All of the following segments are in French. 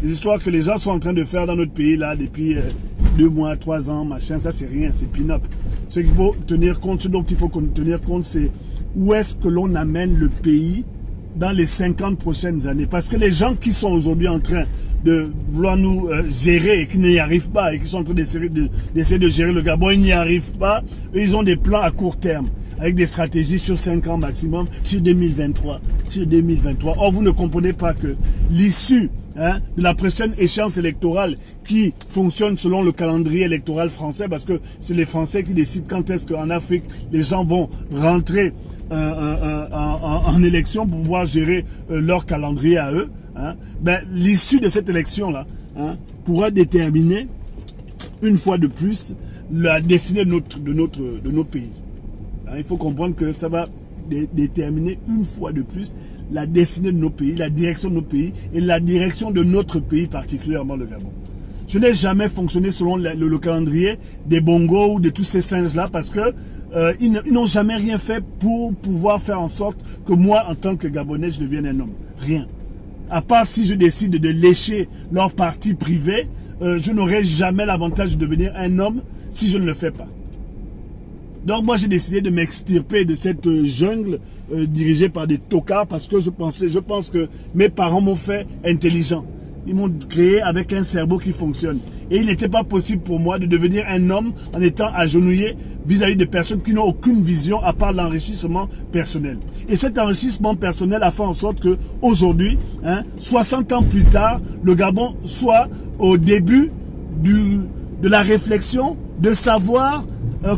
Les histoires que les gens sont en train de faire dans notre pays là depuis 2 mois, 3 ans, machin, ça c'est rien, c'est pin-up. Ce qu'il faut tenir compte, ce dont il faut tenir compte, c'est où est-ce que l'on amène le pays dans les 50 prochaines années. Parce que les gens qui sont aujourd'hui en train de vouloir nous gérer et qui n'y arrivent pas et qui sont en train d'essayer de gérer le Gabon, ils n'y arrivent pas. Ils ont des plans à court terme avec des stratégies sur 5 ans maximum, sur 2023. Or, vous ne comprenez pas que l'issue de la prochaine échéance électorale qui fonctionne selon le calendrier électoral français, parce que c'est les Français qui décident quand est-ce qu'en Afrique, les gens vont rentrer en élection pour pouvoir gérer leur calendrier à eux. L'issue de cette élection-là pourra déterminer une fois de plus la destinée de notre pays. Il faut comprendre que ça va déterminer une fois de plus la destinée de nos pays, la direction de nos pays et la direction de notre pays, particulièrement le Gabon. Je n'ai jamais fonctionné selon le calendrier des bongos ou de tous ces singes-là parce que ils n'ont jamais rien fait pour pouvoir faire en sorte que moi, en tant que Gabonais, je devienne un homme. Rien. À part si je décide de lécher leur parti privé, je n'aurai jamais l'avantage de devenir un homme si je ne le fais pas. Donc moi j'ai décidé de m'extirper de cette jungle dirigée par des tocards parce que je pense que mes parents m'ont fait intelligent. Ils m'ont créé avec un cerveau qui fonctionne. Et il n'était pas possible pour moi de devenir un homme en étant agenouillé vis-à-vis de personnes qui n'ont aucune vision à part l'enrichissement personnel. Et cet enrichissement personnel a fait en sorte que aujourd'hui, 60 ans plus tard, le Gabon soit au début de la réflexion de savoir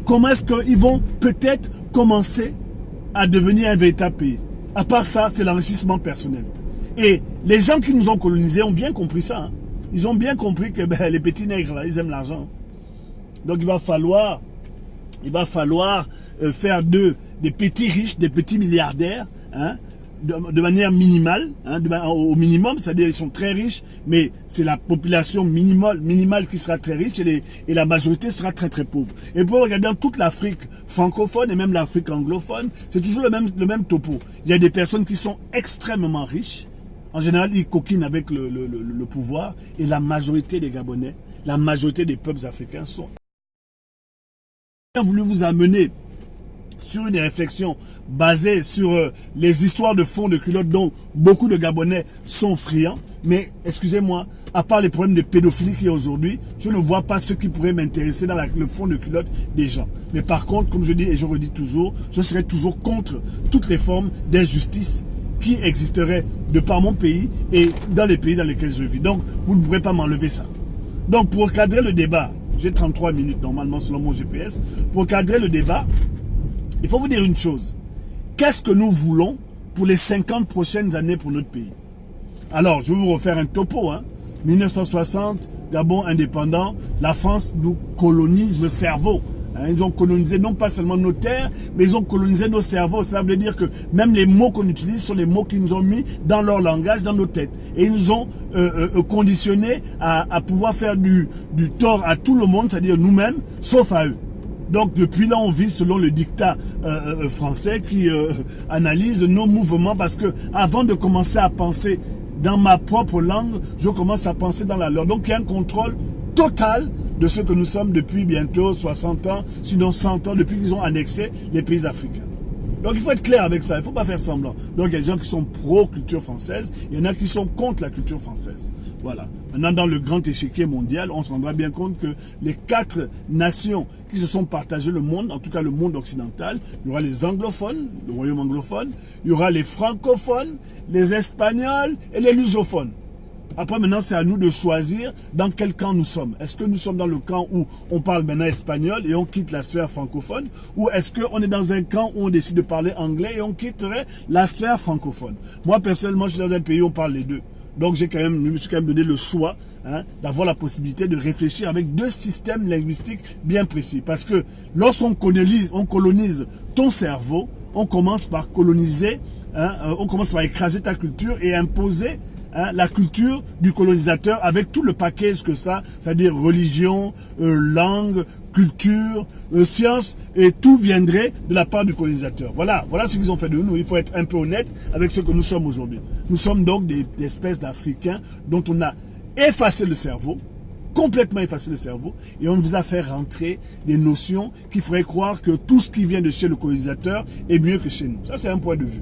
comment est-ce qu'ils vont peut-être commencer à devenir un véritable pays. À part ça, c'est l'enrichissement personnel. Et les gens qui nous ont colonisés ont bien compris ça. Ils ont bien compris que les petits nègres, là, ils aiment l'argent. Donc il va falloir faire d'eux des petits riches, des petits milliardaires, de manière minimale, au minimum, c'est-à-dire ils sont très riches, mais c'est la population minimale qui sera très riche et la majorité sera très très pauvre. Et pour regarder dans toute l'Afrique francophone et même l'Afrique anglophone, c'est toujours le même topo. Il y a des personnes qui sont extrêmement riches. En général, ils coquinent avec le pouvoir et la majorité des Gabonais, la majorité des peuples africains sont... J'ai voulu vous amener sur une réflexion basée sur les histoires de fond de culottes dont beaucoup de Gabonais sont friands. Mais, excusez-moi, à part les problèmes de pédophilie qu'il y a aujourd'hui, je ne vois pas ce qui pourrait m'intéresser dans le fond de culotte des gens. Mais par contre, comme je dis et je redis toujours, je serai toujours contre toutes les formes d'injustice qui existeraient de par mon pays et dans les pays dans lesquels je vis. Donc, vous ne pourrez pas m'enlever ça. Donc, pour cadrer le débat, j'ai 33 minutes normalement selon mon GPS, pour cadrer le débat, il faut vous dire une chose. Qu'est-ce que nous voulons pour les 50 prochaines années pour notre pays? Alors, je vais vous refaire un topo. 1960, Gabon indépendant, la France nous colonise le cerveau. Ils ont colonisé non pas seulement nos terres, mais ils ont colonisé nos cerveaux. Ça veut dire que même les mots qu'on utilise sont les mots qu'ils nous ont mis dans leur langage, dans nos têtes. Et ils nous ont conditionnés à pouvoir faire du tort à tout le monde, c'est-à-dire nous-mêmes, sauf à eux. Donc depuis là, on vit selon le dictat français qui analyse nos mouvements parce que avant de commencer à penser dans ma propre langue, je commence à penser dans la leur. Donc il y a un contrôle total de ce que nous sommes depuis bientôt 60 ans, sinon 100 ans, depuis qu'ils ont annexé les pays africains. Donc il faut être clair avec ça, il ne faut pas faire semblant. Donc il y a des gens qui sont pro-culture française, il y en a qui sont contre la culture française. Voilà. Maintenant, dans le grand échiquier mondial, on se rendra bien compte que les 4 nations qui se sont partagées le monde, en tout cas le monde occidental, il y aura les anglophones, le royaume anglophone, il y aura les francophones, les espagnols et les lusophones. Après, maintenant, c'est à nous de choisir dans quel camp nous sommes. Est-ce que nous sommes dans le camp où on parle maintenant espagnol et on quitte la sphère francophone? Ou est-ce qu'on est dans un camp où on décide de parler anglais et on quitterait la sphère francophone? Moi, personnellement, je suis dans un pays où on parle les deux. Donc, je me suis quand même donné le choix d'avoir la possibilité de réfléchir avec 2 systèmes linguistiques bien précis. Parce que lorsqu'on colonise ton cerveau, on commence par coloniser, on commence par écraser ta culture et imposer la culture du colonisateur avec tout le package que ça, c'est-à-dire religion, langue, culture, science, et tout viendrait de la part du colonisateur. Voilà ce qu'ils ont fait de nous. Il faut être un peu honnête avec ce que nous sommes aujourd'hui. Nous sommes donc des espèces d'Africains dont on a effacé le cerveau, complètement effacé le cerveau, et on vous a fait rentrer des notions qui feraient croire que tout ce qui vient de chez le colonisateur est mieux que chez nous. Ça, c'est un point de vue.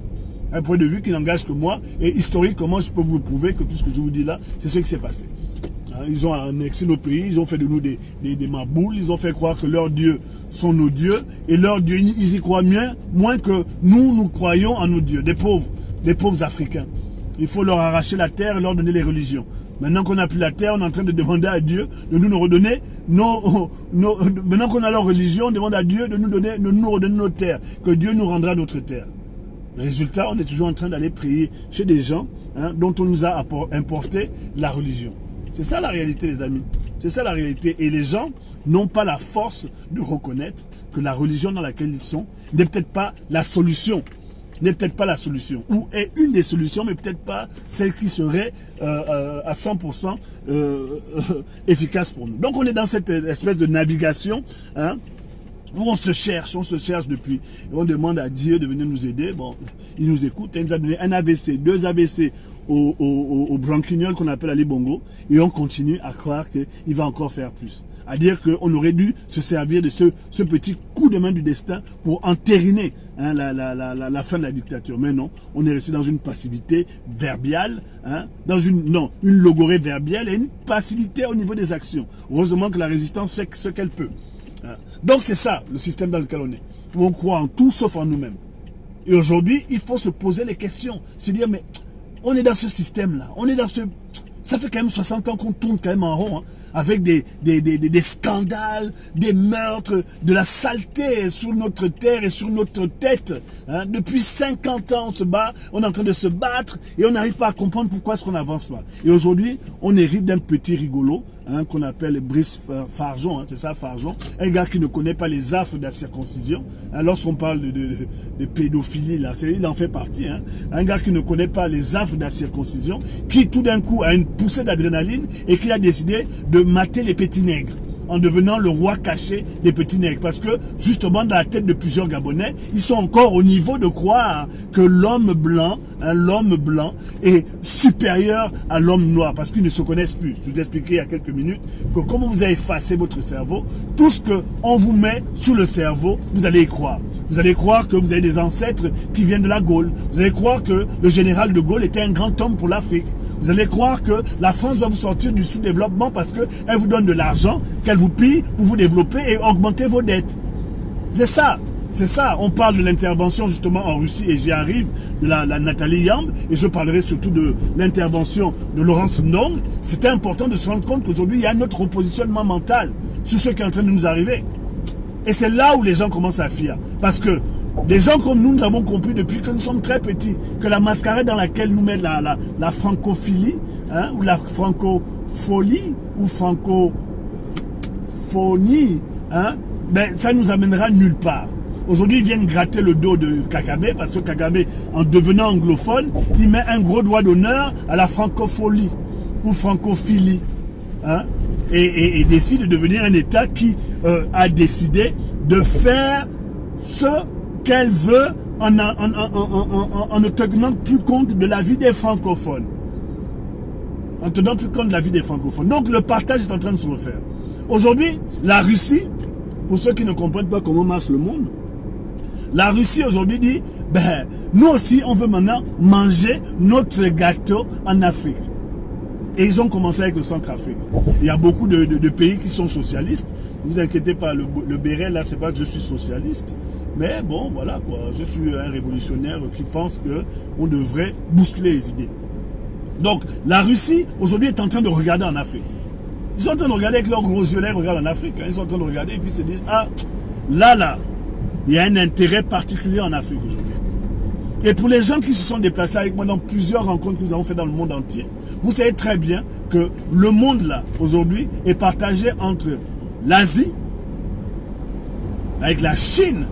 Un point de vue qui n'engage que moi, et historiquement, je peux vous prouver que tout ce que je vous dis là, c'est ce qui s'est passé. Ils ont annexé nos pays, ils ont fait de nous des maboules, ils ont fait croire que leurs dieux sont nos dieux, et leurs dieux, ils y croient moins que nous croyons en nos dieux, des pauvres Africains. Il faut leur arracher la terre et leur donner les religions. Maintenant qu'on n'a plus la terre, on est en train de demander à Dieu de nous redonner maintenant qu'on a leur religion, on demande à Dieu de nous redonner notre terre, que Dieu nous rendra notre terre. Résultat, on est toujours en train d'aller prier chez des gens dont on nous a importé la religion. C'est ça la réalité, les amis. C'est ça la réalité. Et les gens n'ont pas la force de reconnaître que la religion dans laquelle ils sont n'est peut-être pas la solution. N'est peut-être pas la solution. Ou est une des solutions, mais peut-être pas celle qui serait à 100% efficace pour nous. Donc on est dans cette espèce de navigation, où on se cherche depuis. Et on demande à Dieu de venir nous aider. Bon, il nous écoute. Il nous a donné un AVC, 2 AVC au branquignol qu'on appelle Ali Bongo. Et on continue à croire qu'il va encore faire plus. À dire qu'on aurait dû se servir de ce petit coup de main du destin pour entériner la fin de la dictature. Mais non, on est resté dans une passivité verbiale, une logorée verbiale et une passivité au niveau des actions. Heureusement que la résistance fait ce qu'elle peut. Donc c'est ça, le système dans lequel on est. Où on croit en tout sauf en nous-mêmes. Et aujourd'hui, il faut se poser les questions. Se dire, mais on est dans ce système-là. On est dans ce... Ça fait quand même 60 ans qu'on tourne quand même en rond, avec des scandales, des meurtres, de la saleté sur notre terre et sur notre tête. Depuis 50 ans, on se bat, on est en train de se battre et on n'arrive pas à comprendre pourquoi est-ce qu'on n'avance pas. Et aujourd'hui, on hérite d'un petit rigolo, qu'on appelle Brice Farjon, c'est ça Farjon, un gars qui ne connaît pas les affres de la circoncision. Lorsqu'on parle de pédophilie, là, il en fait partie. Un gars qui ne connaît pas les affres de la circoncision, qui tout d'un coup a une poussée d'adrénaline et qui a décidé de mater les petits nègres en devenant le roi caché des petits nègres. Parce que, justement, dans la tête de plusieurs Gabonais, ils sont encore au niveau de croire que l'homme blanc est supérieur à l'homme noir, parce qu'ils ne se connaissent plus. Je vous ai expliqué il y a quelques minutes que comme vous avez effacé votre cerveau, tout ce qu'on vous met sous le cerveau, vous allez y croire. Vous allez croire que vous avez des ancêtres qui viennent de la Gaule. Vous allez croire que le général de Gaulle était un grand homme pour l'Afrique. Vous allez croire que la France va vous sortir du sous-développement parce qu'elle vous donne de l'argent, qu'elle vous pille pour vous développer et augmenter vos dettes. C'est ça. C'est ça. On parle de l'intervention justement en Russie et j'y arrive, de la Nathalie Yamb, et je parlerai surtout de l'intervention de Laurence Ndong. C'était important de se rendre compte qu'aujourd'hui, il y a notre repositionnement mental sur ce qui est en train de nous arriver. Et c'est là où les gens commencent à fuir. Parce que des gens comme nous, nous avons compris depuis que nous sommes très petits que la mascarade dans laquelle nous met la francophilie, ou la francofolie, ou francophonie, ça nous amènera nulle part. Aujourd'hui, ils viennent gratter le dos de Kagame, parce que Kagame, en devenant anglophone, il met un gros doigt d'honneur à la francophonie, ou francophilie, et décide de devenir un État qui a décidé de faire ce qu'elle veut en ne tenant plus compte de la vie des francophones. En tenant plus compte de la vie des francophones. Donc le partage est en train de se refaire. Aujourd'hui, la Russie, pour ceux qui ne comprennent pas comment marche le monde, la Russie aujourd'hui dit, nous aussi on veut maintenant manger notre gâteau en Afrique. Et ils ont commencé avec le Centrafrique. Il y a beaucoup de pays qui sont socialistes. Ne vous inquiétez pas, le béret là, c'est pas que je suis socialiste. Mais bon, voilà quoi. Je suis un révolutionnaire qui pense qu'on devrait bousculer les idées. Donc, la Russie, aujourd'hui, est en train de regarder en Afrique. Ils sont en train de regarder avec leurs gros yeux là, ils regardent en Afrique. Ils sont en train de regarder et puis ils se disent, là, il y a un intérêt particulier en Afrique aujourd'hui. Et pour les gens qui se sont déplacés avec moi dans plusieurs rencontres que nous avons fait dans le monde entier, vous savez très bien que le monde là, aujourd'hui, est partagé entre l'Asie, avec la Chine,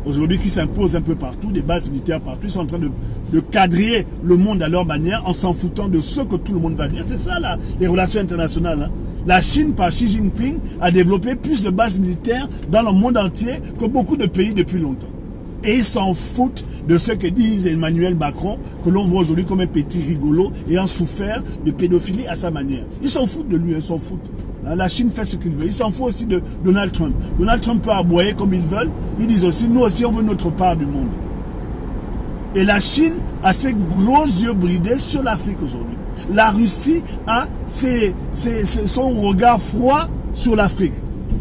aujourd'hui qui s'impose un peu partout, des bases militaires partout, ils sont en train de quadriller le monde à leur manière en s'en foutant de ce que tout le monde va dire. C'est ça là, les relations internationales. La Chine, par Xi Jinping, a développé plus de bases militaires dans le monde entier que beaucoup de pays depuis longtemps. Et ils s'en foutent de ce que disent Emmanuel Macron, que l'on voit aujourd'hui comme un petit rigolo ayant souffert de pédophilie à sa manière. Ils s'en foutent de lui, ils s'en foutent. La Chine fait ce qu'il veut. Ils s'en foutent aussi de Donald Trump. Donald Trump peut aboyer comme ils veulent. Ils disent aussi, nous aussi on veut notre part du monde. Et la Chine a ses gros yeux bridés sur l'Afrique aujourd'hui. La Russie a son regard froid sur l'Afrique.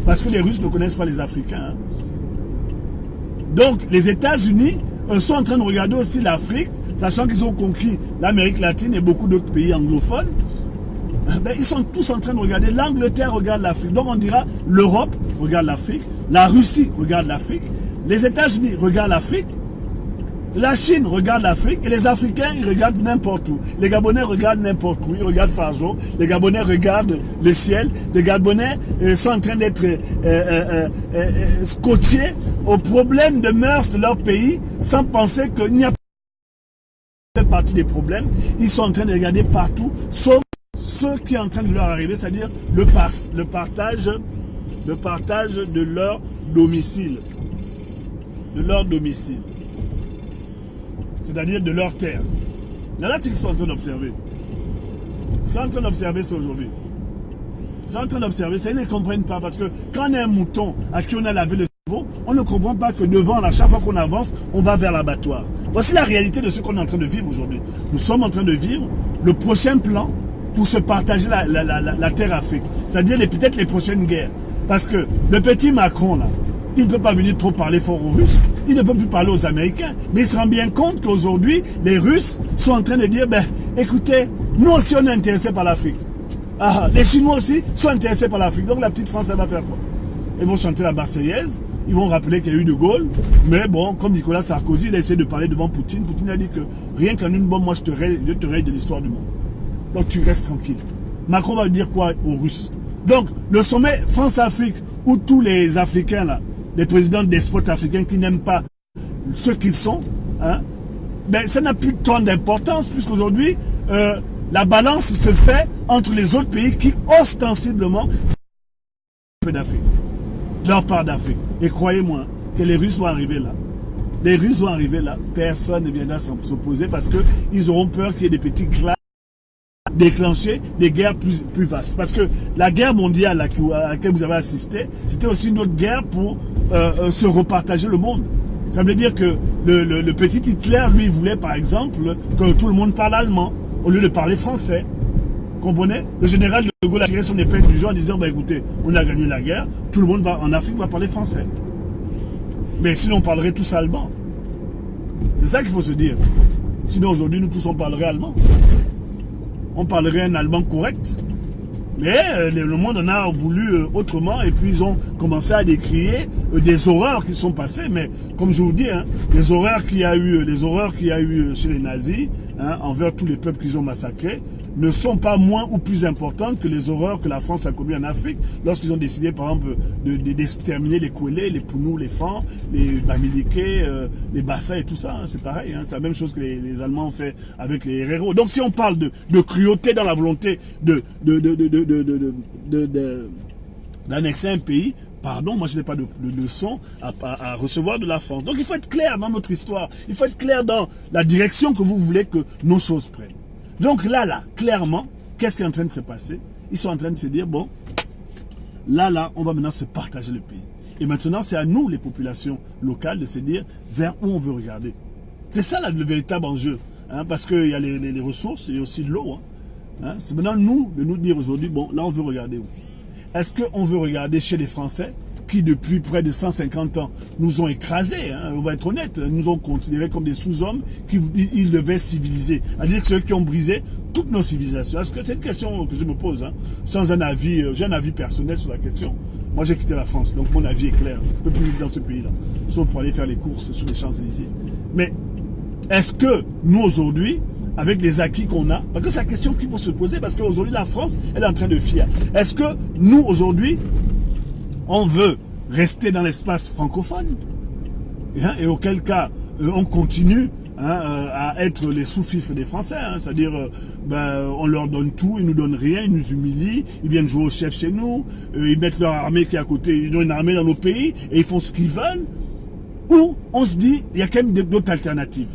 Parce que les Russes ne connaissent pas les Africains. Hein. Donc les États-Unis sont en train de regarder aussi l'Afrique, sachant qu'ils ont conquis l'Amérique latine et beaucoup d'autres pays anglophones. Ben, ils sont tous en train de regarder. L'Angleterre regarde l'Afrique. Donc on dira l'Europe regarde l'Afrique, la Russie regarde l'Afrique, les États-Unis regardent l'Afrique, la Chine regarde l'Afrique et les Africains ils regardent n'importe où. Les Gabonais regardent n'importe où, ils regardent Faso, les Gabonais regardent le ciel, les Gabonais sont en train d'être scotchés aux problèmes de mœurs de leur pays sans penser qu'il n'y a pas partie des problèmes. Ils sont en train de regarder partout, sauf ce qui est en train de leur arriver, c'est-à-dire le partage de leur domicile. De leur domicile. C'est-à-dire de leur terre. Là, ce qu'ils sont en train d'observer. Ils sont en train d'observer ça aujourd'hui. Ils sont en train d'observer ça, ils ne comprennent pas. Parce que quand on a un mouton à qui on a lavé le cerveau, on ne comprend pas que devant, à chaque fois qu'on avance, on va vers l'abattoir. Voici la réalité de ce qu'on est en train de vivre aujourd'hui. Nous sommes en train de vivre le prochain plan pour se partager la terre Afrique. C'est-à-dire peut-être les prochaines guerres. Parce que le petit Macron, là, il ne peut pas venir trop parler fort aux Russes. Il ne peut plus parler aux Américains. Mais il se rend bien compte qu'aujourd'hui, les Russes sont en train de dire, ben, écoutez, nous aussi on est intéressés par l'Afrique. Ah, les Chinois aussi sont intéressés par l'Afrique. Donc la petite France, elle va faire quoi? Ils vont chanter la Marseillaise. Ils vont rappeler qu'il y a eu De Gaulle. Mais bon, comme Nicolas Sarkozy, il a essayé de parler devant Poutine. Poutine a dit que rien qu'en une bombe, moi je te raye de l'histoire du monde. Donc tu restes tranquille. Macron va dire quoi aux Russes? Donc le sommet France-Afrique, où tous les Africains là, les présidents despotes africains qui n'aiment pas ceux qu'ils sont, hein, ben, ça n'a plus tant d'importance puisqu'aujourd'hui, la balance se fait entre les autres pays qui ostensiblement d'Afrique, leur part d'Afrique. Et croyez-moi que les Russes vont arriver là. Les Russes vont arriver là, personne ne viendra s'opposer parce qu'ils auront peur qu'il y ait des petits clashs déclencher des guerres plus vastes. Parce que la guerre mondiale à laquelle vous avez assisté, c'était aussi une autre guerre pour se repartager le monde. Ça veut dire que le petit Hitler, lui, voulait par exemple que tout le monde parle allemand au lieu de parler français. Comprenez? Le général de Gaulle a tiré son épingle du jeu en disant, bah, écoutez, on a gagné la guerre, tout le monde en Afrique va parler français. Mais sinon on parlerait tous allemand. C'est ça qu'il faut se dire. Sinon aujourd'hui nous tous on parlerait allemand. On parlerait un allemand correct. Mais le monde en a voulu autrement et puis ils ont commencé à décrier des horreurs qui sont passées. Mais comme je vous dis, hein, les horreurs qu'il y a eu chez les nazis, hein, envers tous les peuples qu'ils ont massacrés, ne sont pas moins ou plus importantes que les horreurs que la France a commises en Afrique lorsqu'ils ont décidé par exemple d'exterminer les Kouélés, les Pounous, les Fans, les Bamileke, les Bassa et tout ça. Hein, c'est pareil, hein, c'est la même chose que les Allemands ont fait avec les Herero. Donc si on parle de cruauté dans la volonté d'annexer un pays, pardon, moi je n'ai pas de leçon à recevoir de la France. Donc il faut être clair dans notre histoire, il faut être clair dans la direction que vous voulez que nos choses prennent. Donc là, clairement, qu'est-ce qui est en train de se passer? Ils sont en train de se dire, bon, là, on va maintenant se partager le pays. Et maintenant, c'est à nous, les populations locales, de se dire vers où on veut regarder. C'est ça le véritable enjeu. Hein, parce qu'il y a les ressources et aussi l'eau. Hein. C'est maintenant nous, de nous dire aujourd'hui, bon, là, on veut regarder où? Est-ce qu'on veut regarder chez les Français qui, depuis près de 150 ans, nous ont écrasés, hein, on va être honnête, nous ont considérés comme des sous-hommes qu'ils devaient civiliser. C'est-à-dire que ceux qui ont brisé toutes nos civilisations. Est-ce que c'est une question que je me pose, hein, sans un avis, j'ai un avis personnel sur la question. Moi, j'ai quitté la France, donc mon avis est clair. Je ne peux plus vivre dans ce pays-là, sauf pour aller faire les courses sur les Champs-Élysées. Mais est-ce que nous, aujourd'hui, avec les acquis qu'on a, parce que c'est la question qu'il faut se poser, parce qu'aujourd'hui, la France, elle est en train de fuir. Est-ce que nous, aujourd'hui, on veut rester dans l'espace francophone, hein, et auquel cas on continue, hein, à être les sous-fifres des Français, hein, c'est-à-dire on leur donne tout, ils nous donnent rien, ils nous humilient, ils viennent jouer au chef chez nous, ils mettent leur armée qui est à côté, ils ont une armée dans nos pays et ils font ce qu'ils veulent. où on se dit, il y a quand même d'autres alternatives.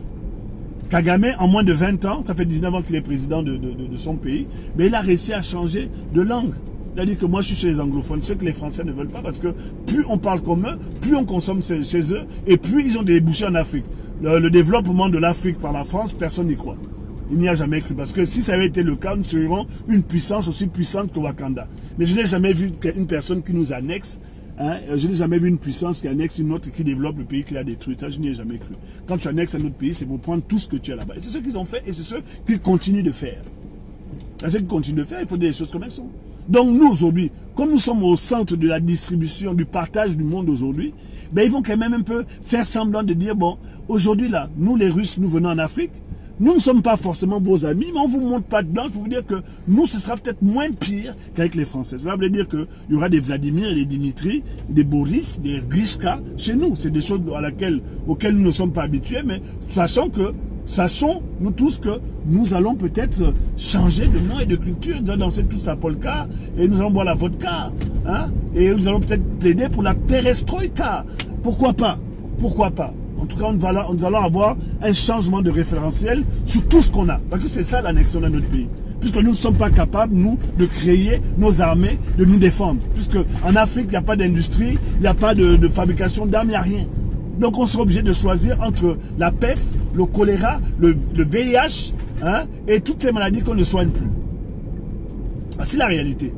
Kagame, en moins de 20 ans, ça fait 19 ans qu'il est président de son pays, mais il a réussi à changer de langue. Il a dit que moi je suis chez les anglophones, ce que les Français ne veulent pas, parce que plus on parle comme eux, plus on consomme chez eux, et plus ils ont des débouchés en Afrique. Le développement de l'Afrique par la France, personne n'y croit. Il n'y a jamais cru, parce que si ça avait été le cas, nous serions une puissance aussi puissante que Wakanda. Mais je n'ai jamais vu une personne qui nous annexe. Hein, je n'ai jamais vu une puissance qui annexe une autre, qui développe le pays qu'il a détruit. Ça, je n'y ai jamais cru. Quand tu annexes un autre pays, c'est pour prendre tout ce que tu as là-bas. Et c'est ce qu'ils ont fait, et c'est ce qu'ils continuent de faire. C'est ce qu'ils continuent de faire, il faut dire les choses comme elles sont. Donc nous, aujourd'hui, comme nous sommes au centre de la distribution, du partage du monde aujourd'hui, ben, ils vont quand même un peu faire semblant de dire, bon, aujourd'hui là, nous les Russes, nous venons en Afrique, nous ne sommes pas forcément vos amis, mais on vous montre pas de blanche pour vous dire que nous, ce sera peut-être moins pire qu'avec les Français. Cela veut dire qu'il y aura des Vladimir, des Dimitri, des Boris, des Grishka chez nous. C'est des choses auxquelles nous ne sommes pas habitués, mais sachons, nous tous, que nous allons peut-être changer de nom et de culture. Nous allons danser tous à polka et nous allons boire la vodka. Hein, et nous allons peut-être plaider pour la perestroïka. Pourquoi pas? Pourquoi pas? En tout cas, nous allons avoir un changement de référentiel sur tout ce qu'on a. Parce que c'est ça l'annexion de notre pays. Puisque nous ne sommes pas capables, nous, de créer nos armées, de nous défendre. Puisque en Afrique, il n'y a pas d'industrie, il n'y a pas de fabrication d'armes, il n'y a rien. Donc on sera obligé de choisir entre la peste, le choléra, le VIH, hein, et toutes ces maladies qu'on ne soigne plus. C'est la réalité.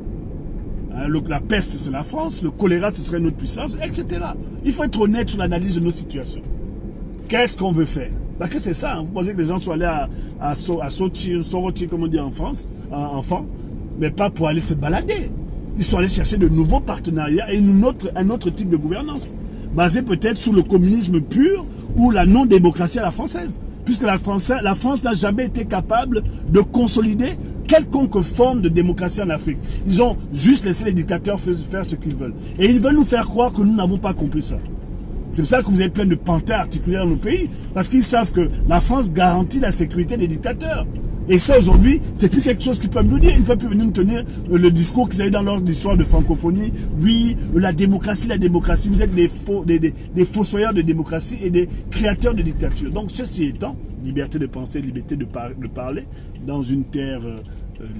La peste, c'est la France, le choléra, ce serait notre puissance, etc. Il faut être honnête sur l'analyse de nos situations. Qu'est-ce qu'on veut faire? Parce que c'est ça, hein. Vous pensez que les gens sont allés à Soroti, comme on dit en France, enfant, mais pas pour aller se balader. Ils sont allés chercher de nouveaux partenariats et un autre type de gouvernance, basé peut-être sur le communisme pur ou la non-démocratie à la française. Puisque la France n'a jamais été capable de consolider quelconque forme de démocratie en Afrique. Ils ont juste laissé les dictateurs faire ce qu'ils veulent. Et ils veulent nous faire croire que nous n'avons pas compris ça. C'est pour ça que vous avez plein de panthères articulées dans nos pays, parce qu'ils savent que la France garantit la sécurité des dictateurs. Et ça, aujourd'hui, c'est plus quelque chose qu'ils peuvent nous dire. Ils ne peuvent plus venir nous tenir le discours qu'ils avaient dans leur histoire de francophonie. Oui, la démocratie, vous êtes des fossoyeurs de démocratie et des créateurs de dictature. Donc, ceci étant, liberté de penser, liberté de parler, dans une terre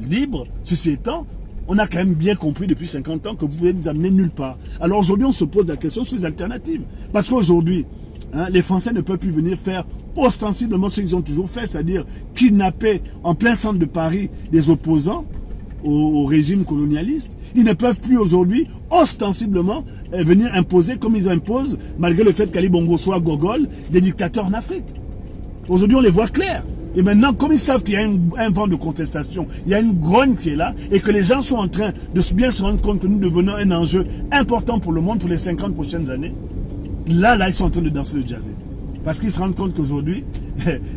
libre, ceci étant, on a quand même bien compris depuis 50 ans que vous pouvez nous amener nulle part. Alors aujourd'hui, on se pose la question sur les alternatives. Parce qu'aujourd'hui, hein, les Français ne peuvent plus venir faire ostensiblement ce qu'ils ont toujours fait, c'est-à-dire kidnapper en plein centre de Paris des opposants au régime colonialiste. Ils ne peuvent plus aujourd'hui ostensiblement venir imposer, comme ils imposent, malgré le fait qu'Ali Bongo soit Gogol, des dictateurs en Afrique. Aujourd'hui, on les voit clairs. Et maintenant, comme ils savent qu'il y a un vent de contestation, il y a une grogne qui est là, et que les gens sont en train de bien se rendre compte que nous devenons un enjeu important pour le monde pour les 50 prochaines années, là, ils sont en train de danser le jazz. Parce qu'ils se rendent compte qu'aujourd'hui,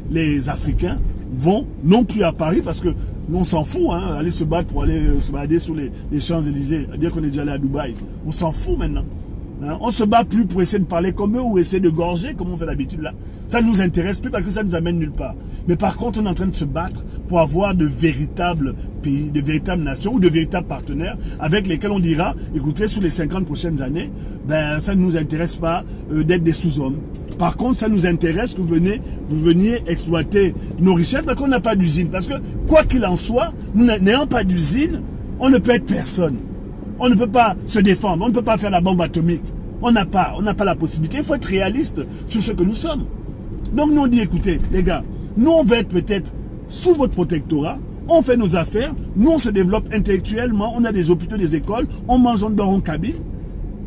les Africains vont non plus à Paris, parce que nous, on s'en fout, hein, aller se battre pour aller se balader sur les Champs-Élysées, dire qu'on est déjà allé à Dubaï. On s'en fout maintenant. Hein, on ne se bat plus pour essayer de parler comme eux ou essayer de gorger comme on fait d'habitude là. Ça ne nous intéresse plus parce que ça ne nous amène nulle part. Mais par contre, on est en train de se battre pour avoir de véritables pays, de véritables nations ou de véritables partenaires avec lesquels on dira, écoutez, sur les 50 prochaines années, ben, ça ne nous intéresse pas d'être des sous-hommes. Par contre, ça nous intéresse que vous veniez exploiter nos richesses parce qu'on n'a pas d'usine. Parce que, quoi qu'il en soit, nous n'ayant pas d'usine, on ne peut être personne. On ne peut pas se défendre, on ne peut pas faire la bombe atomique. On n'a pas la possibilité. Il faut être réaliste sur ce que nous sommes. Donc nous on dit, écoutez, les gars, nous on va être peut-être sous votre protectorat, on fait nos affaires, nous on se développe intellectuellement, on a des hôpitaux, des écoles, on mange, on dort en cabine,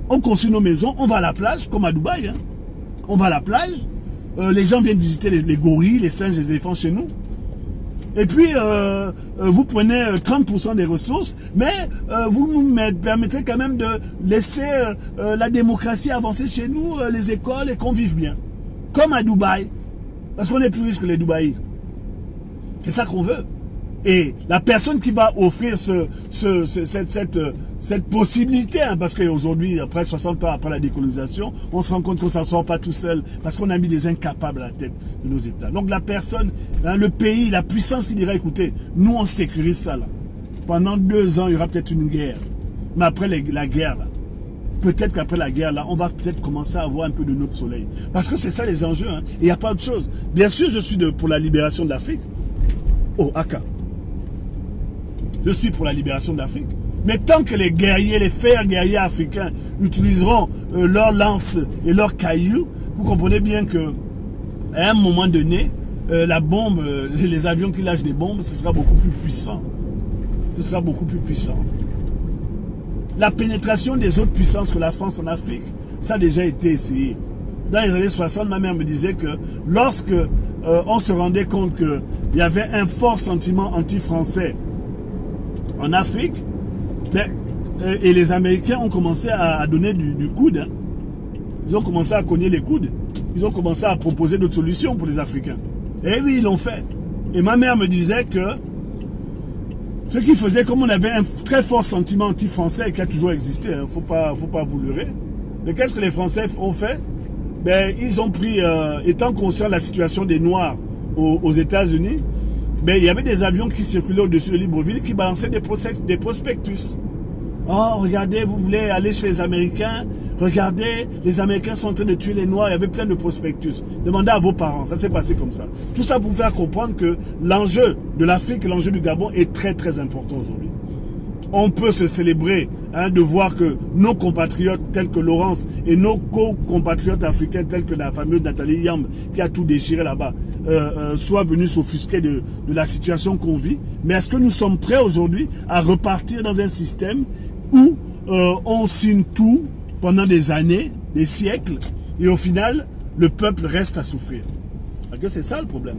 on construit nos maisons, on va à la plage, comme à Dubaï. Hein. On va à la plage, les gens viennent visiter les gorilles, les singes, les éléphants chez nous. Et puis, vous prenez 30% des ressources, mais vous nous permettrez quand même de laisser la démocratie avancer chez nous, les écoles, et qu'on vive bien. Comme à Dubaï. Parce qu'on est plus riche que les Dubaïs. C'est ça qu'on veut. Et la personne qui va offrir cette possibilité, hein, parce qu'aujourd'hui, après 60 ans après la décolonisation, on se rend compte qu'on ne s'en sort pas tout seul, parce qu'on a mis des incapables à la tête de nos États. Donc la personne, hein, le pays, la puissance qui dirait, écoutez, nous on sécurise ça là. Pendant 2 ans, il y aura peut-être une guerre. Mais après la guerre, là, peut-être qu'après la guerre, là, on va peut-être commencer à avoir un peu de notre soleil. Parce que c'est ça les enjeux, hein. Il n'y a pas autre chose. Bien sûr, je suis pour la libération de l'Afrique. Oh, Aka. Je suis pour la libération de l'Afrique. Mais tant que les guerriers, les frères guerriers africains utiliseront leurs lances et leurs cailloux, vous comprenez bien que à un moment donné, la bombe, les avions qui lâchent des bombes, ce sera beaucoup plus puissant. Ce sera beaucoup plus puissant. La pénétration des autres puissances que la France en Afrique, ça a déjà été essayé. Dans les années 60, ma mère me disait que lorsque on se rendait compte qu'il y avait un fort sentiment anti-français en Afrique, et les Américains ont commencé à donner du coude. Hein. Ils ont commencé à cogner les coudes. Ils ont commencé à proposer d'autres solutions pour les Africains. Et oui, ils l'ont fait. Et ma mère me disait que ce qui faisait, comme on avait un très fort sentiment anti-français qui a toujours existé, il ne faut pas vous leurrer. Mais qu'est-ce que les Français ont fait? Ils ont pris, étant conscients de la situation des Noirs aux États-Unis, il y avait des avions qui circulaient au-dessus de Libreville qui balançaient des prospectus. Oh, regardez, vous voulez aller chez les Américains? Regardez, les Américains sont en train de tuer les Noirs. Il y avait plein de prospectus. Demandez à vos parents. Ça s'est passé comme ça. Tout ça pour vous faire comprendre que l'enjeu de l'Afrique et l'enjeu du Gabon est très très important aujourd'hui. On peut se célébrer de voir que nos compatriotes tels que Laurence et nos co-compatriotes africains tels que la fameuse Nathalie Yamb qui a tout déchiré là-bas soient venus s'offusquer de la situation qu'on vit. Mais est-ce que nous sommes prêts aujourd'hui à repartir dans un système où on signe tout pendant des années, des siècles, et au final, le peuple reste à souffrir? Parce que c'est ça le problème.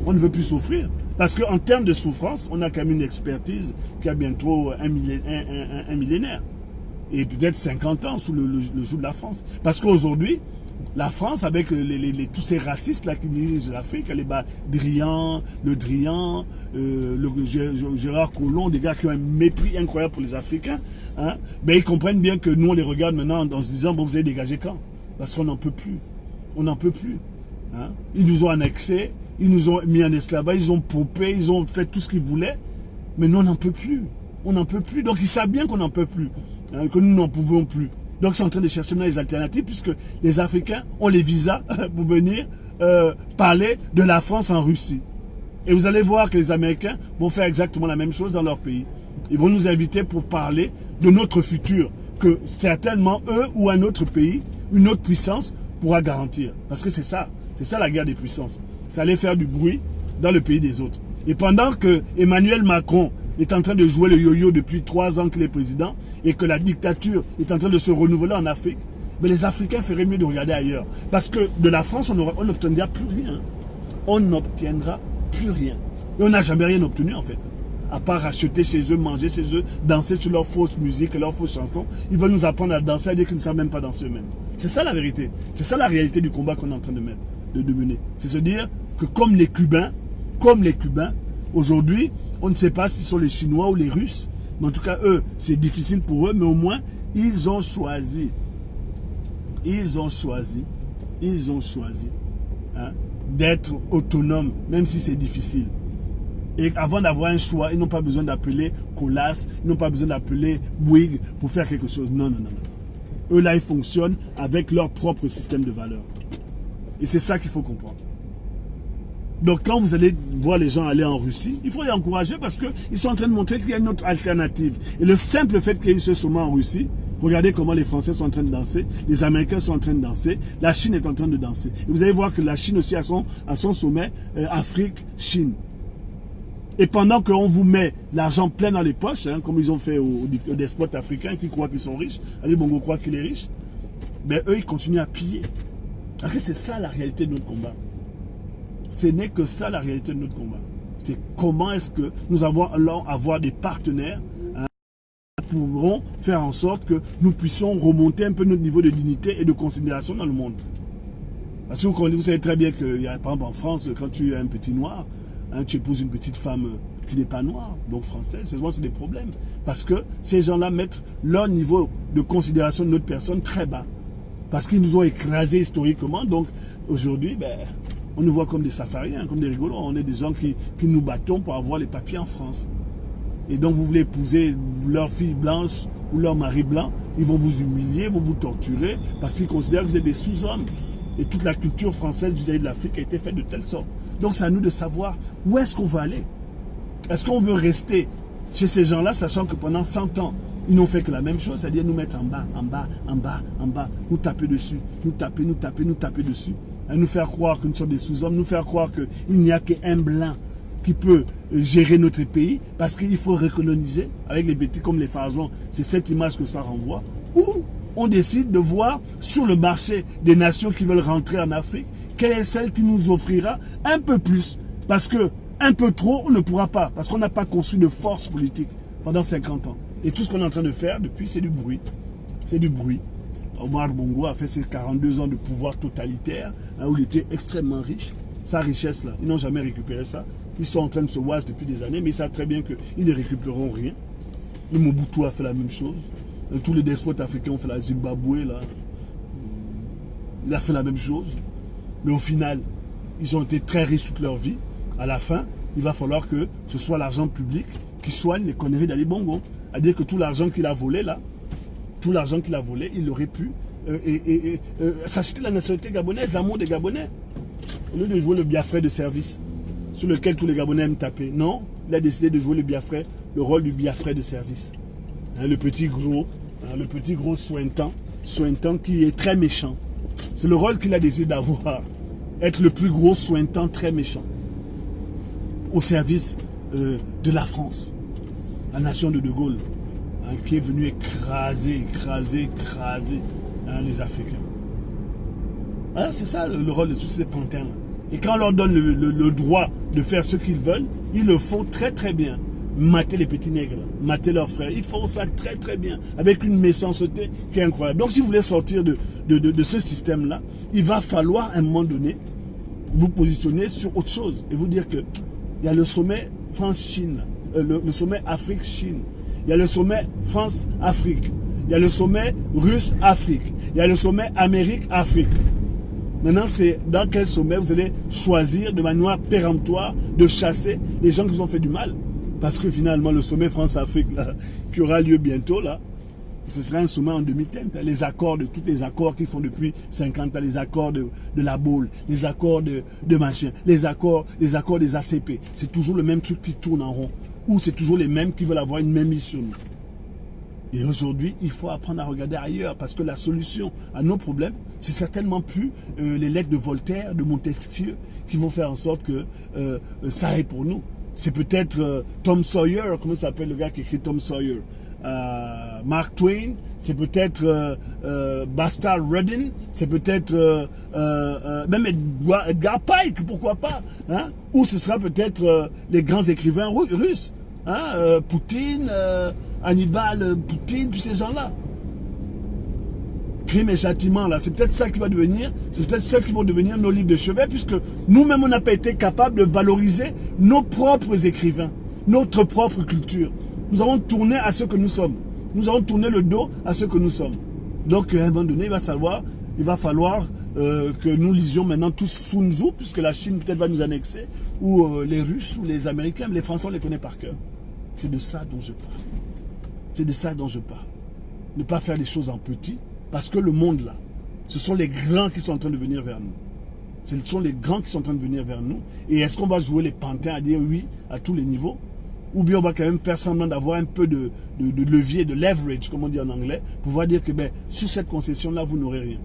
On ne veut plus souffrir. Parce qu'en termes de souffrance, on a quand même une expertise qui a bientôt un millénaire. Et peut-être 50 ans sous le joug de la France. Parce qu'aujourd'hui, la France, avec tous ces racistes là qui dirigent l'Afrique, les Drian, le Drian, Gérard Collomb, des gars qui ont un mépris incroyable pour les Africains, hein, ils comprennent bien que nous, on les regarde maintenant en se disant, bon, vous avez dégagé quand? Parce qu'on n'en peut plus. On n'en peut plus. Hein. Ils nous ont annexés, ils nous ont mis en esclavage, ils ont pompé, ils ont fait tout ce qu'ils voulaient, mais nous, on n'en peut plus. On n'en peut plus. Donc, ils savent bien qu'on n'en peut plus, hein, que nous n'en pouvons plus. Donc, ils sont en train de chercher maintenant les alternatives, puisque les Africains ont les visas pour venir parler de la France en Russie. Et vous allez voir que les Américains vont faire exactement la même chose dans leur pays. Ils vont nous inviter pour parler de notre futur, que certainement eux ou un autre pays, une autre puissance pourra garantir. Parce que c'est ça la guerre des puissances. Ça allait faire du bruit dans le pays des autres. Et pendant que Emmanuel Macron est en train de jouer le yo-yo depuis 3 ans qu'il est président et que la dictature est en train de se renouveler en Afrique, mais les Africains feraient mieux de regarder ailleurs. Parce que de la France, on n'obtiendra plus rien. On n'obtiendra plus rien. Et on n'a jamais rien obtenu en fait. À part acheter chez eux, manger chez eux, danser sur leur fausse musique et leurs fausses chansons. Ils veulent nous apprendre à danser, à dire qu'ils ne savent même pas danser eux-mêmes. C'est ça la vérité. C'est ça la réalité du combat qu'on est en train de mener. C'est se dire que comme les Cubains, aujourd'hui, on ne sait pas si ce sont les Chinois ou les Russes, mais en tout cas, eux, c'est difficile pour eux, mais au moins, ils ont choisi hein, d'être autonomes, même si c'est difficile. Et avant d'avoir un choix, ils n'ont pas besoin d'appeler Colas, ils n'ont pas besoin d'appeler Bouygues pour faire quelque chose. Non. Eux, là, ils fonctionnent avec leur propre système de valeurs. Et c'est ça qu'il faut comprendre. Donc, quand vous allez voir les gens aller en Russie, il faut les encourager parce qu'ils sont en train de montrer qu'il y a une autre alternative. Et le simple fait qu'il y ait ce sommet en Russie, regardez comment les Français sont en train de danser, les Américains sont en train de danser, la Chine est en train de danser. Et vous allez voir que la Chine aussi a son sommet Afrique-Chine. Et pendant qu'on vous met l'argent plein dans les poches, hein, comme ils ont fait aux despotes africains qui croient qu'ils sont riches, Ali Bongo croit qu'il est riche, eux, ils continuent à piller. Parce que c'est ça la réalité de notre combat. Ce n'est que ça la réalité de notre combat. C'est comment est-ce que nous allons avoir des partenaires qui pourront faire en sorte que nous puissions remonter un peu notre niveau de dignité et de considération dans le monde. Parce que vous savez très bien que, par exemple en France, quand tu es un petit noir, hein, tu épouses une petite femme qui n'est pas noire, donc française, c'est des problèmes. Parce que ces gens-là mettent leur niveau de considération de notre personne très bas. Parce qu'ils nous ont écrasés historiquement, donc aujourd'hui, on nous voit comme des safariens, comme des rigolos. On est des gens qui nous battons pour avoir les papiers en France. Et donc vous voulez épouser leur fille blanche ou leur mari blanc, ils vont vous humilier, vont vous torturer, parce qu'ils considèrent que vous êtes des sous-hommes. Et toute la culture française vis-à-vis de l'Afrique a été faite de telle sorte. Donc c'est à nous de savoir où est-ce qu'on veut aller. Est-ce qu'on veut rester chez ces gens-là, sachant que pendant 100 ans, ils n'ont fait que la même chose, c'est-à-dire nous mettre en bas, en bas, en bas, en bas, nous taper dessus, nous taper, nous taper, nous taper dessus, à nous faire croire que nous sommes des sous-hommes, nous faire croire qu'il n'y a qu'un blanc qui peut gérer notre pays, parce qu'il faut recoloniser avec les bêtises comme les pharaons. C'est cette image que ça renvoie. Ou on décide de voir sur le marché des nations qui veulent rentrer en Afrique, quelle est celle qui nous offrira un peu plus. Parce que un peu trop, on ne pourra pas, parce qu'on n'a pas construit de force politique pendant 50 ans. Et tout ce qu'on est en train de faire depuis, c'est du bruit. C'est du bruit. Omar Bongo a fait ses 42 ans de pouvoir totalitaire, hein, où il était extrêmement riche. Sa richesse, là, ils n'ont jamais récupéré ça. Ils sont en train de se oise depuis des années, mais ils savent très bien qu'ils ne récupéreront rien. Le Mobutu a fait la même chose. Tous les despotes africains ont fait la Zimbabwe, là. Il a fait la même chose. Mais au final, ils ont été très riches toute leur vie. À la fin, il va falloir que ce soit l'argent public qui soigne les conneries d'Ali Bongo. C'est-à-dire que tout l'argent qu'il a volé, là, tout l'argent qu'il a volé, il aurait pu s'acheter la nationalité gabonaise, l'amour des Gabonais. Au lieu de jouer le Biafrais de service, sur lequel tous les Gabonais aiment taper. Non, il a décidé de jouer le Biafrais, le rôle du Biafrais de service. Hein, le petit gros Sointan qui est très méchant. C'est le rôle qu'il a décidé d'avoir. Être le plus gros Sointan très méchant. Au service de la France. La nation de Gaulle. Hein, qui est venu écraser hein, les Africains. Hein, c'est ça le rôle de tous ces pantins-là. Et quand on leur donne le droit de faire ce qu'ils veulent, ils le font très très bien. Mater les petits nègres, mater leurs frères, ils font ça très très bien, avec une méchanceté qui est incroyable. Donc si vous voulez sortir de ce système-là, il va falloir à un moment donné vous positionner sur autre chose et vous dire que il y a le sommet France-Chine, le sommet Afrique-Chine, il y a le sommet France-Afrique, il y a le sommet Russe-Afrique, il y a le sommet Amérique-Afrique. Maintenant, c'est dans quel sommet vous allez choisir de manière péremptoire de chasser les gens qui vous ont fait du mal. Parce que finalement, le sommet France-Afrique, qui aura lieu bientôt, là, ce sera un sommet en demi-teinte. Les accords, tous les accords qu'ils font depuis 50 ans, les accords de la Baule, les accords de machin, les accords des ACP. C'est toujours le même truc qui tourne en rond. Ou c'est toujours les mêmes qui veulent avoir une même mission. Et aujourd'hui, il faut apprendre à regarder ailleurs, parce que la solution à nos problèmes, c'est certainement plus les lettres de Voltaire, de Montesquieu, qui vont faire en sorte que ça aille pour nous. C'est peut-être Tom Sawyer, comment s'appelle le gars qui écrit Tom Sawyer, Mark Twain, c'est peut-être Bastard Reddin, c'est peut-être même Edgar Pike, pourquoi pas, hein? Ou ce sera peut-être les grands écrivains russes, hein? Poutine, Hannibal, Poutine, tous ces gens-là. Crime et châtiment, là, c'est peut-être ça qui va devenir, c'est peut-être ça qui vont devenir nos livres de chevet, puisque nous-mêmes, on n'a pas été capables de valoriser nos propres écrivains, notre propre culture. Nous avons tourné à ce que nous sommes. Nous avons tourné le dos à ce que nous sommes. Donc, à un moment donné, il va falloir que nous lisions maintenant tous Sun Tzu, puisque la Chine peut-être va nous annexer, ou les Russes, ou les Américains, mais les Français, on les connaît par cœur. C'est de ça dont je parle. C'est de ça dont je parle. Ne pas faire les choses en petit, parce que le monde là, ce sont les grands qui sont en train de venir vers nous. Ce sont les grands qui sont en train de venir vers nous. Et est-ce qu'on va jouer les pantins à dire oui à tous les niveaux? Ou bien on va quand même faire semblant d'avoir un peu de levier, de leverage, comme on dit en anglais, pour pouvoir dire que ben, sur cette concession-là, vous n'aurez rien.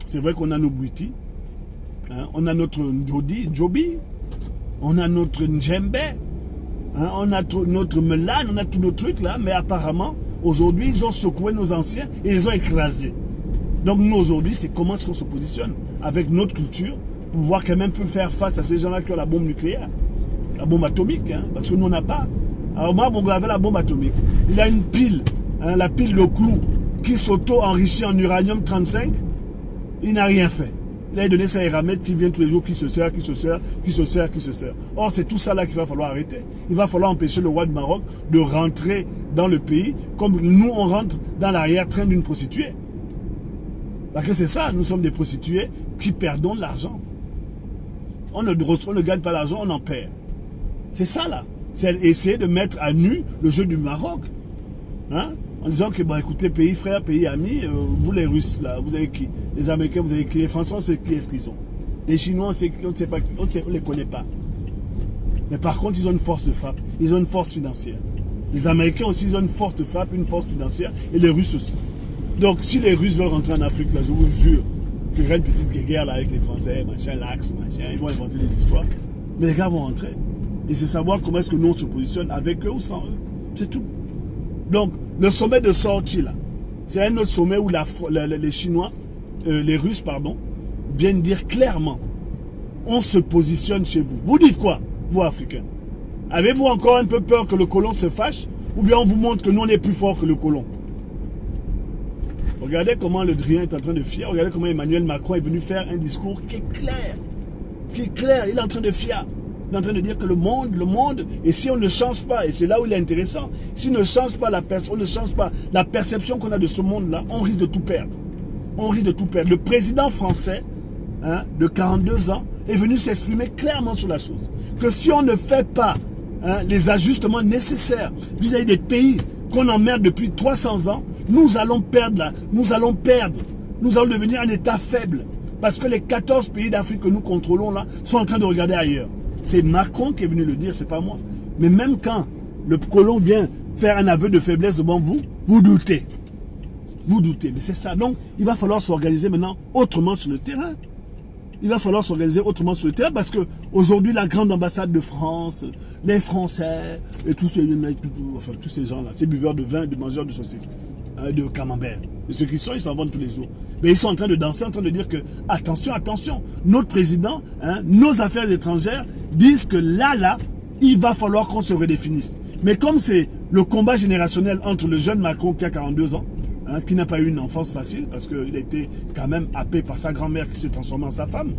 C'est vrai qu'on a nos Bwiti, hein, on a notre Jobi, on a notre Njembe, hein, on a notre Melan, on a tous nos trucs là, mais apparemment, aujourd'hui, ils ont secoué nos anciens et ils ont écrasé. Donc nous, aujourd'hui, c'est comment est-ce qu'on se positionne avec notre culture pour pouvoir quand même faire face à ces gens-là qui ont la bombe nucléaire, la bombe atomique, hein, parce que nous, on n'a pas. Alors moi, Bongo avait la bombe atomique. Il a une pile, hein, la pile de clous, qui s'auto-enrichit en uranium 35. Il n'a rien fait. Il a donné ça à Eramet qui vient tous les jours, qui se sert. Or, c'est tout ça là qu'il va falloir arrêter. Il va falloir empêcher le roi du Maroc de rentrer dans le pays comme nous, on rentre dans l'arrière-train d'une prostituée. Parce que c'est ça, nous sommes des prostituées qui perdons de l'argent. On ne gagne pas l'argent, on en perd. C'est ça là. C'est essayer de mettre à nu le jeu du Maroc. Hein? en disant que, bon, écoutez, pays frères, pays amis, vous les Russes, là, vous avez qui? Les Américains, vous avez qui? Les Français, on sait qui est-ce qu'ils sont. Les Chinois, on ne sait pas, on ne les connaît pas. Mais par contre, ils ont une force de frappe, ils ont une force financière. Les Américains aussi, ils ont une force de frappe, une force financière, et les Russes aussi. Donc, si les Russes veulent rentrer en Afrique, là, je vous jure, qu'il y aura une petite guerre là avec les Français, machin, l'axe, machin, ils vont inventer des histoires. Mais les gars vont rentrer. Et c'est savoir comment est-ce que nous on se positionne avec eux ou sans eux. C'est tout. Donc, le sommet de Sochi, là, c'est un autre sommet où les Chinois, les Russes, pardon, viennent dire clairement, on se positionne chez vous. Vous dites quoi, vous Africains? Avez-vous encore un peu peur que le colon se fâche? Ou bien on vous montre que nous on est plus fort que le colon? Regardez comment le Drian est en train de fier. Regardez comment Emmanuel Macron est venu faire un discours qui est clair. Qui est clair. Il est en train de fier. Il est en train de dire que le monde, et si on ne change pas, et c'est là où il est intéressant, si on ne change pas la perception qu'on a de ce monde-là, on risque de tout perdre. On risque de tout perdre. Le président français, hein, de 42 ans, est venu s'exprimer clairement sur la chose. Que si on ne fait pas les ajustements nécessaires vis-à-vis des pays qu'on emmerde depuis 300 ans, nous allons perdre, nous allons devenir un État faible. Parce que les 14 pays d'Afrique que nous contrôlons là sont en train de regarder ailleurs. C'est Macron qui est venu le dire, c'est pas moi. Mais même quand le colon vient faire un aveu de faiblesse devant vous, vous doutez. Vous doutez, mais c'est ça. Donc, il va falloir s'organiser maintenant autrement sur le terrain. Il va falloir s'organiser autrement sur le terrain parce que aujourd'hui, la grande ambassade de France, les Français et tous ces gens-là, ces buveurs de vin, de mangeurs de saucisses, de camembert, et ceux qui sont, ils s'en vendent tous les jours. Mais ils sont en train de danser, en train de dire que, attention, attention, notre président, nos affaires étrangères disent que là, il va falloir qu'on se redéfinisse. Mais comme c'est le combat générationnel entre le jeune Macron qui a 42 ans, qui n'a pas eu une enfance facile, parce qu'il a été quand même happé par sa grand-mère qui s'est transformée en sa femme,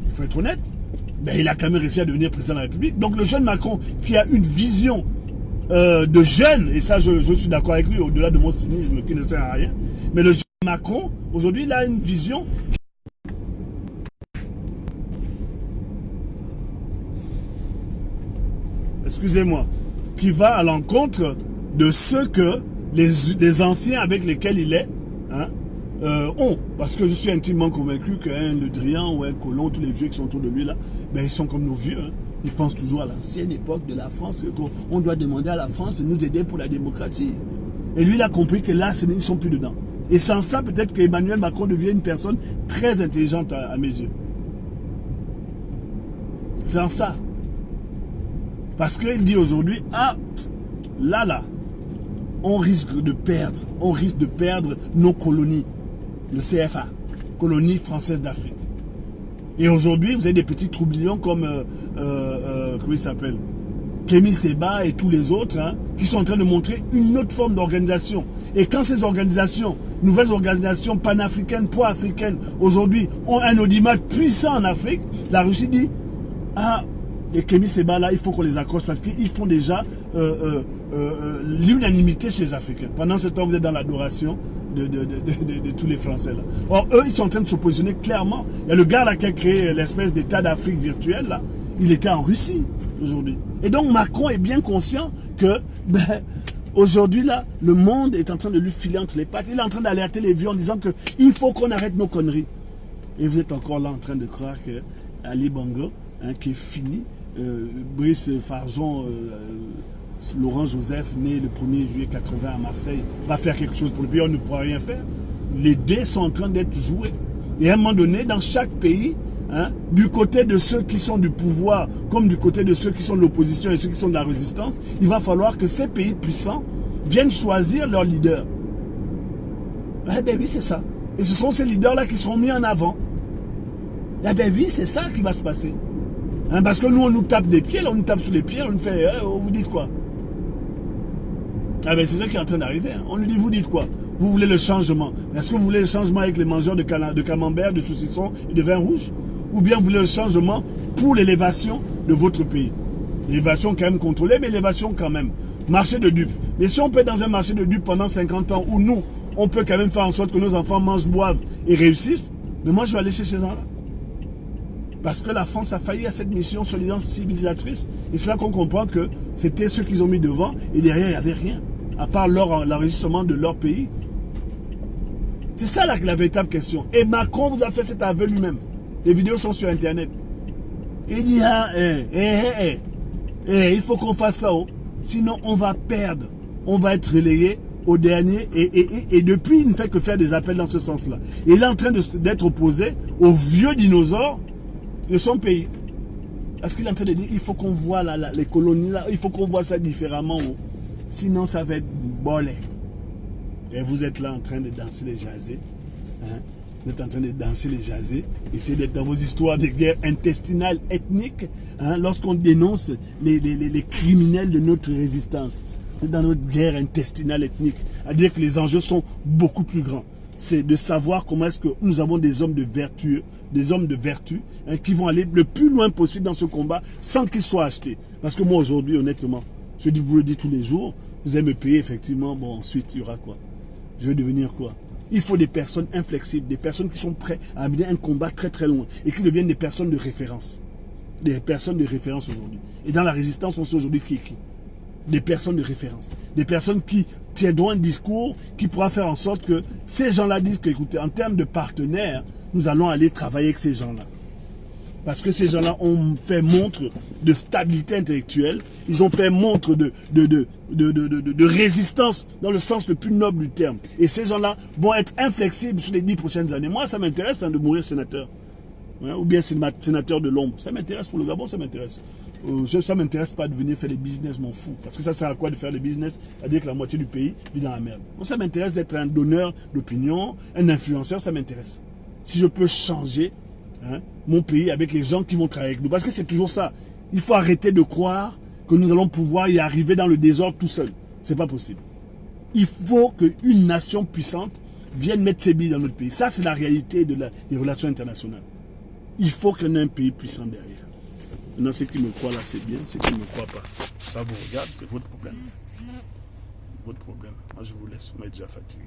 il faut être honnête, ben, il a quand même réussi à devenir président de la République. Donc le jeune Macron qui a une vision de jeune, et ça je suis d'accord avec lui, au-delà de mon cynisme qui ne sert à rien, mais le jeune Macron, aujourd'hui, il a une vision. Excusez-moi, qui va à l'encontre de ce que les anciens avec lesquels il est ont. Parce que je suis intimement convaincu qu'un Le Drian ou un Colomb, tous les vieux qui sont autour de lui là, ben, ils sont comme nos vieux. Ils pensent toujours à l'ancienne époque de la France, qu'on doit demander à la France de nous aider pour la démocratie. Et lui, il a compris que là, ils ne sont plus dedans. Et sans ça, peut-être qu'Emmanuel Macron devient une personne très intelligente à mes yeux. Sans ça. Parce qu'il dit aujourd'hui, là, on risque de perdre nos colonies, le CFA, colonies françaises d'Afrique. Et aujourd'hui, vous avez des petits troublions comme, comment il s'appelle, Kémy Séba et tous les autres, qui sont en train de montrer une autre forme d'organisation. Et quand ces organisations, nouvelles organisations panafricaines, pro-africaines, aujourd'hui, ont un audimat puissant en Afrique, la Russie dit, les Kémy Séba là, il faut qu'on les accroche parce qu'ils font déjà l'unanimité chez les Africains. Pendant ce temps, vous êtes dans l'adoration de tous les Français là. Or, eux, ils sont en train de se positionner clairement. Il y a le gars là qui a créé l'espèce d'État d'Afrique virtuel là, il était en Russie aujourd'hui. Et donc Macron est bien conscient que aujourd'hui là, le monde est en train de lui filer entre les pattes. Il est en train d'alerter les vieux en disant que il faut qu'on arrête nos conneries. Et vous êtes encore là en train de croire que Ali Bongo, qui est fini, Brice Farjon, Laurent Joseph, né le 1er juillet 80 à Marseille, va faire quelque chose pour le pays, on ne pourra rien faire. Les dés sont en train d'être joués. Et à un moment donné, dans chaque pays, du côté de ceux qui sont du pouvoir, comme du côté de ceux qui sont de l'opposition et ceux qui sont de la résistance, il va falloir que ces pays puissants viennent choisir leurs leaders. Eh bien oui, c'est ça. Et ce sont ces leaders-là qui seront mis en avant. Eh bien oui, c'est ça qui va se passer. Parce que nous, on nous tape des pieds, là, on nous tape sur les pieds, on nous fait, vous dites quoi? Ah ben c'est ça qui est en train d'arriver. On nous dit, vous dites quoi? Vous voulez le changement. Est-ce que vous voulez le changement avec les mangeurs de camembert, de saucissons et de vin rouge? Ou bien vous voulez le changement pour l'élévation de votre pays? L'élévation quand même contrôlée, mais l'élévation quand même. Marché de dupes. Mais si on peut être dans un marché de dupes pendant 50 ans, où nous, on peut quand même faire en sorte que nos enfants mangent, boivent et réussissent, mais moi je vais aller chez ces gens-là. Parce que la France a failli à cette mission soi-disant civilisatrice. Et c'est là qu'on comprend que c'était ceux qu'ils ont mis devant et derrière, il n'y avait rien. à part l'enregistrement de leur pays? C'est ça la véritable question. Et Macron vous a fait cet aveu lui-même. Les vidéos sont sur Internet. Il dit, il faut qu'on fasse ça. Sinon, on va perdre. On va être relayé au dernier. Et depuis, il ne fait que faire des appels dans ce sens-là. Et il est en train d'être opposé aux vieux dinosaures de son pays. Parce qu'il est en train de dire, il faut qu'on voit les colonies là, il faut qu'on voit ça différemment. Sinon, ça va être bolé. Et vous êtes là en train de danser les jazzés. Hein? Vous êtes en train de danser les jazzés. Essayez d'être dans vos histoires de guerre intestinale, ethnique. Hein? Lorsqu'on dénonce les criminels de notre résistance. Dans notre guerre intestinale, ethnique. C'est-à-dire que les enjeux sont beaucoup plus grands. C'est de savoir comment est-ce que nous avons des hommes de vertu, hein, qui vont aller le plus loin possible dans ce combat sans qu'ils soient achetés. Parce que moi aujourd'hui, honnêtement, je vous le dis tous les jours, vous allez me payer effectivement, bon ensuite il y aura quoi? Je vais devenir quoi? Il faut des personnes inflexibles, des personnes qui sont prêtes à amener un combat très très loin et qui deviennent des personnes de référence. Des personnes de référence aujourd'hui. Et dans la résistance, on sait aujourd'hui qui? Des personnes de référence. Des personnes qui tiendront un discours qui pourra faire en sorte que ces gens-là disent que, écoutez, en termes de partenaires, nous allons aller travailler avec ces gens-là. Parce que ces gens-là ont fait montre de stabilité intellectuelle, ils ont fait montre de résistance dans le sens le plus noble du terme. Et ces gens-là vont être inflexibles sur les 10 prochaines années. Moi, ça m'intéresse de mourir sénateur. Hein, ou bien sénateur de l'ombre. Ça m'intéresse pour le Gabon, ça m'intéresse. Ça ne m'intéresse pas de venir faire des business, m'en fous. Parce que ça sert à quoi de faire des business? C'est-à-dire que la moitié du pays vit dans la merde. Donc ça m'intéresse d'être un donneur d'opinion, un influenceur, ça m'intéresse. Si je peux changer mon pays avec les gens qui vont travailler avec nous. Parce que c'est toujours ça. Il faut arrêter de croire que nous allons pouvoir y arriver dans le désordre tout seul. C'est pas possible. Il faut qu'une nation puissante vienne mettre ses billes dans notre pays. Ça, c'est la réalité des relations internationales. Il faut qu'il y ait un pays puissant derrière. Maintenant, ceux qui me croient là, c'est bien. Ceux qui ne me croient pas, ça vous regarde, c'est votre problème. Votre problème. Moi, je vous laisse. Vous m'êtes déjà fatigué.